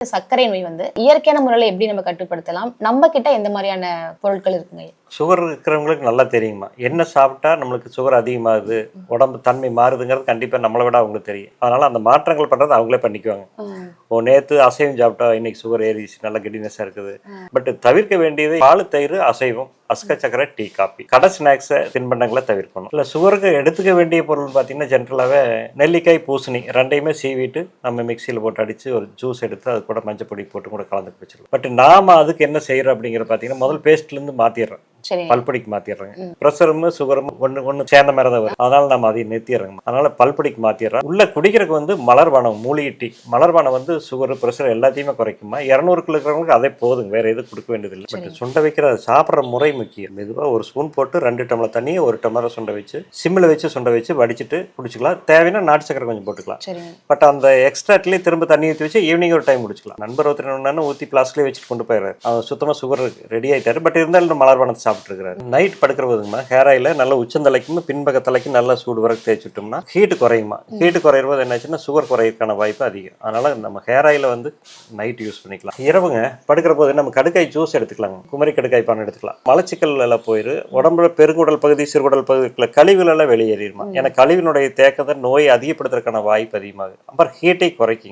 சர்க்கரை நோய் வந்து இயற்கையான முறையில் எப்படி நம்ம கட்டுப்படுத்தலாம்? நம்ம கிட்ட எந்த மாதிரியான பொருட்கள் இருக்குங்க? சுகர் இருக்கிறவங்களுக்கு நல்லா தெரியுமா என்ன சாப்பிட்டா நம்மளுக்கு சுகர் அதிகமாகுது, உடம்பு தன்மை மாறுதுங்கிறது கண்டிப்பாக நம்மளை விட அவங்களுக்கு தெரியும். அதனால அந்த மாற்றங்கள் பண்ணுறது அவங்களே பண்ணிக்குவாங்க. நேற்று அசைவம் சாப்பிட்டா இன்னைக்கு சுகர் ஏறிச்சு, நல்ல கிடினஸாக இருக்குது. பட் தவிர்க்க வேண்டியது பால், தயிர், அசைவம், அஸ்க சக்கரை, டீ, காப்பி, கடை ஸ்நாக்ஸை தின்பண்டங்களை தவிர்க்கணும். இல்லை சுகருக்கு எடுத்துக்க வேண்டிய பொருள் பார்த்தீங்கன்னா ஜென்ரலாகவே நெல்லிக்காய், பூசணி ரெண்டையுமே சீவிட்டு நம்ம மிக்சியில் போட்டு அடித்து ஒரு ஜூஸ் எடுத்து அது கூட மஞ்சள் பொடி போட்டு கூட கலந்து குடிச்சிடலாம். பட் நாம அதுக்கு என்ன செய்யறோம் அப்படிங்கிற பார்த்தீங்கன்னா முதல் பேஸ்ட்லேருந்து மாற்றிடுறோம், பல்படிக்கு மாத்திடுறாங்க. ப்ரெஷரும் சுகரும் ஒன்று சேர்ந்த மாதிரி தான் வரும். அதனால நம்ம அதை நிறுத்திடுறோம். அதனால பல்படிக்கு மாத்திடுறோம். உள்ள குடிக்கிறதுக்கு வந்து மலர்பானம், மூலிகை டீ. மலர்பானம் வந்து சுகர், ப்ரெஷர் எல்லாத்தையுமே குறைக்குமா. 200 கிலோ இருக்கிறவங்களுக்கு அதே போதுங்க, வேற எதுவும் கொடுக்க வேண்டியதில்லை. பட் சுண்டை வைக்கிற சாப்பிட்ற முறை முக்கியம். மெதுவாக ஒரு ஸ்பூன் போட்டு 2 டம்ளர் தண்ணி 1 டம்ளர் சுண்டை வச்சு சிம்மில் வச்சு சுண்டை வச்சு வடிச்சிட்டு குடிச்சிக்கலாம். தேவைன்னா நாட்டு சக்கரை கொஞ்சம் போட்டுக்கலாம். பட் அந்த எக்ஸ்ட்ராட்லேயே திரும்ப தண்ணி ஊற்றி வச்சு ஈவினிங் ஒரு டைம் குடிச்சிக்கலாம். நண்பர் ஒருத்தர் என்னன்னு ஊற்றி பிளாஸ்க்லேயே வச்சுட்டு கொண்டு போயிடுறாரு. அவன் சுத்தமாக சுகர் ரெடி ஆகிட்டாரு. பட் இருந்தாலும் மலர்பானத்தை சாப்பிட்டுருக்காரு. நைட் படுக்கிற போதுங்கம்மா ஹேர் ஆயில நல்ல உச்சந்தலைக்கும் பின்பக்க தலைக்கும் நல்லா சூடு வரைக்கும் தேய்ச்சிட்டோம்னா ஹீட்டு குறையுமா. ஹீட்டு குறையிற போது என்னாச்சுன்னா சுகர் குறையிறதுக்கான வாய்ப்பு அதிகம். அதனால நம்ம ஹேர் ஆயில வந்து நைட் யூஸ் பண்ணிக்கலாம். இரவுங்க படுக்கிற போது நம்ம கடுக்காய் ஜூஸ் எடுத்துக்கலாங்க. குமரி கடுக்காய் பானம் எடுத்துக்கலாம். மலச்சிக்கல் எல்லாம் போயிரு. உடம்புல பெருங்குடல் பகுதி, சிறுகுடல் பகுதிக்குள்ள கழிவுகள் எல்லாம் வெளியேறிடுமா. ஏன்னா கழிவினுடைய தேக்கத்தை நோயை அதிகப்படுத்துறதுக்கான வாய்ப்பு அதிகமாகும். அப்புறம் ஹீட்டை குறைக்குங்க.